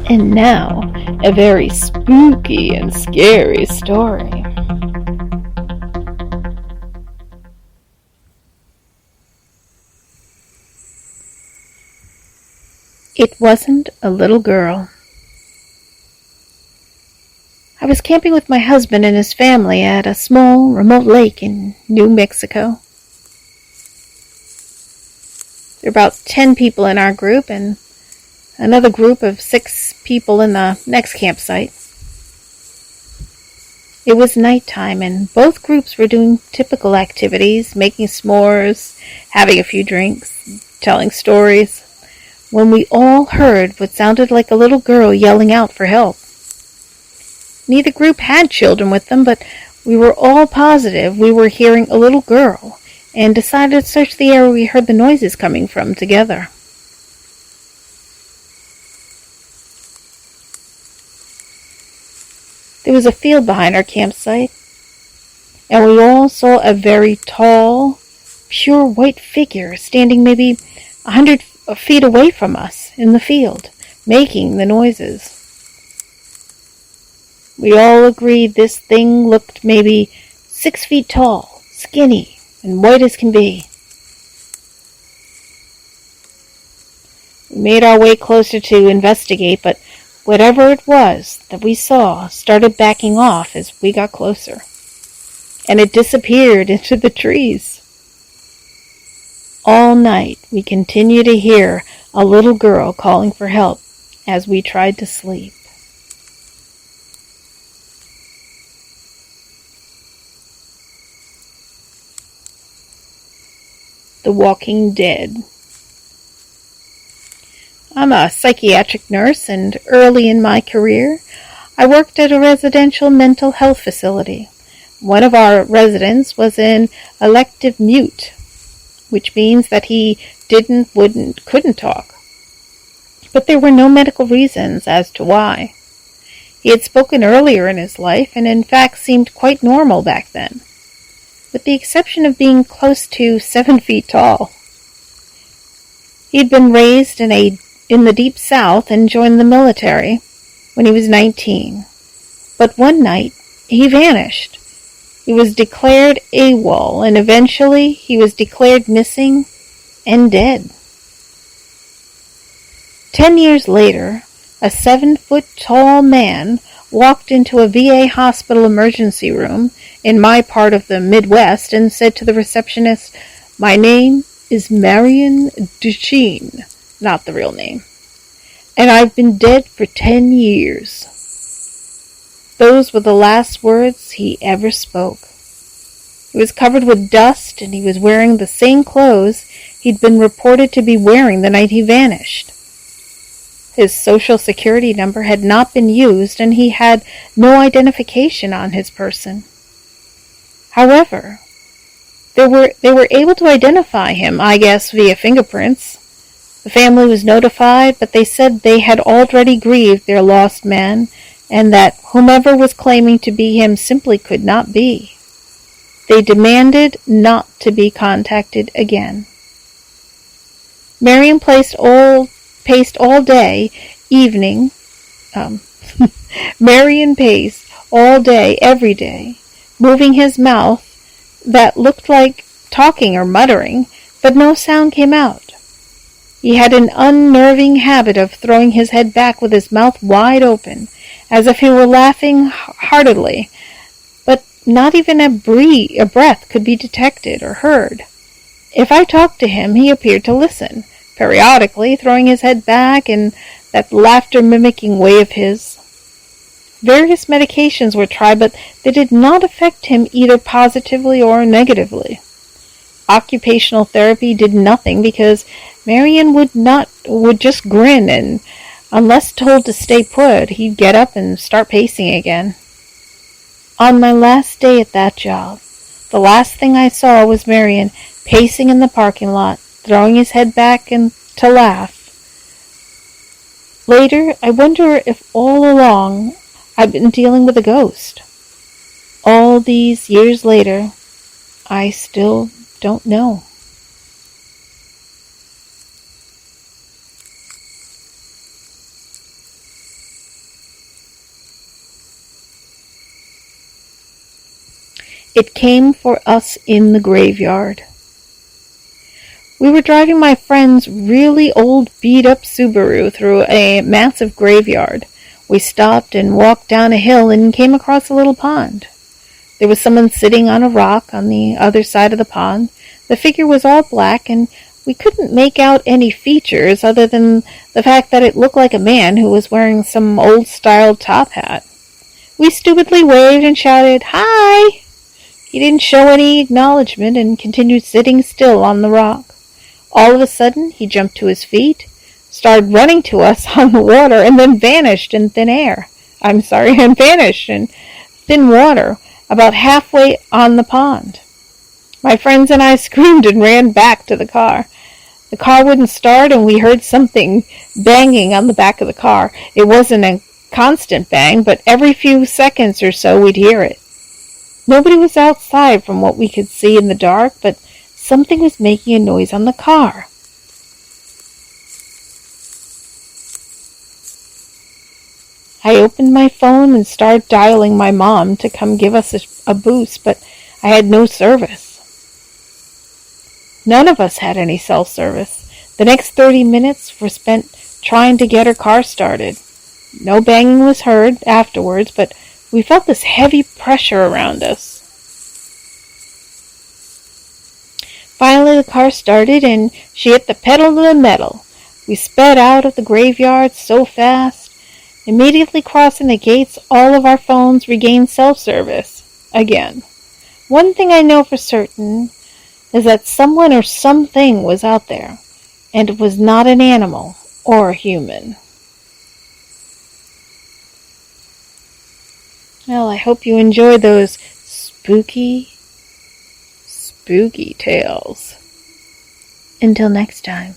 And now, a very spooky and scary story. It wasn't a little girl. I was camping with my husband and his family at a small, remote lake in New Mexico. There were about 10 people in our group and another group of 6 people in the next campsite. It was nighttime and both groups were doing typical activities, making s'mores, having a few drinks, telling stories, when we all heard what sounded like a little girl yelling out for help. Neither group had children with them, but we were all positive we were hearing a little girl and decided to search the area we heard the noises coming from together. There was a field behind our campsite, and we all saw a very tall, pure white figure standing maybe 100 feet away from us in the field, making the noises. We all agreed this thing looked maybe 6 feet tall, skinny, and white as can be. We made our way closer to investigate, but whatever it was that we saw started backing off as we got closer, and it disappeared into the trees. All night we continued to hear a little girl calling for help as we tried to sleep. The Walking Dead. I'm a psychiatric nurse, and early in my career, I worked at a residential mental health facility. One of our residents was an elective mute, which means that he couldn't talk. But there were no medical reasons as to why. He had spoken earlier in his life, and in fact seemed quite normal back then, with the exception of being close to 7 feet tall. He had been raised in the Deep South and joined the military when he was 19. But one night, he vanished. He was declared AWOL, and eventually he was declared missing and dead. 10 years later, a 7-foot-tall man walked into a VA hospital emergency room in my part of the Midwest and said to the receptionist, "My name is Marion Duchesne," not the real name, "and I've been dead for 10 years. Those were the last words he ever spoke. He was covered with dust, and he was wearing the same clothes he'd been reported to be wearing the night he vanished. His Social Security number had not been used, and he had no identification on his person. However, they were able to identify him, I guess, via fingerprints. The family was notified, but they said they had already grieved their lost man, and that whomever was claiming to be him simply could not be. They demanded not to be contacted again. Marion paced all day, every day, moving his mouth that looked like talking or muttering, but no sound came out. He had an unnerving habit of throwing his head back with his mouth wide open, as if he were laughing heartily, but not even a breath could be detected or heard. If I talked to him, he appeared to listen, periodically throwing his head back in that laughter-mimicking way of his. Various medications were tried, but they did not affect him either positively or negatively. Occupational therapy did nothing because Marion would just grin, and unless told to stay put, he'd get up and start pacing again. On my last day at that job, the last thing I saw was Marion pacing in the parking lot, throwing his head back and to laugh. Later, I wonder if all along I've been dealing with a ghost. All these years later, I still don't know. It came for us in the graveyard. We were driving my friend's really old beat-up Subaru through a massive graveyard. We stopped and walked down a hill and came across a little pond. There was someone sitting on a rock on the other side of the pond. The figure was all black, and we couldn't make out any features other than the fact that it looked like a man who was wearing some old-style top hat. We stupidly waved and shouted, "Hi!" He didn't show any acknowledgement and continued sitting still on the rock. All of a sudden, he jumped to his feet, started running to us on the water, and then vanished in thin air. And vanished in thin water, about halfway on the pond. My friends and I screamed and ran back to the car. The car wouldn't start, and we heard something banging on the back of the car. It wasn't a constant bang, but every few seconds or so we'd hear it. Nobody was outside from what we could see in the dark, but something was making a noise on the car. I opened my phone and started dialing my mom to come give us a boost, but I had no service. None of us had any cell service. The next 30 minutes were spent trying to get her car started. No banging was heard afterwards, but we felt this heavy pressure around us. Finally, the car started, and she hit the pedal to the metal. We sped out of the graveyard so fast. Immediately crossing the gates, all of our phones regained cell service again. One thing I know for certain is that someone or something was out there, and it was not an animal or a human. Well, I hope you enjoyed those spooky tales. Until next time.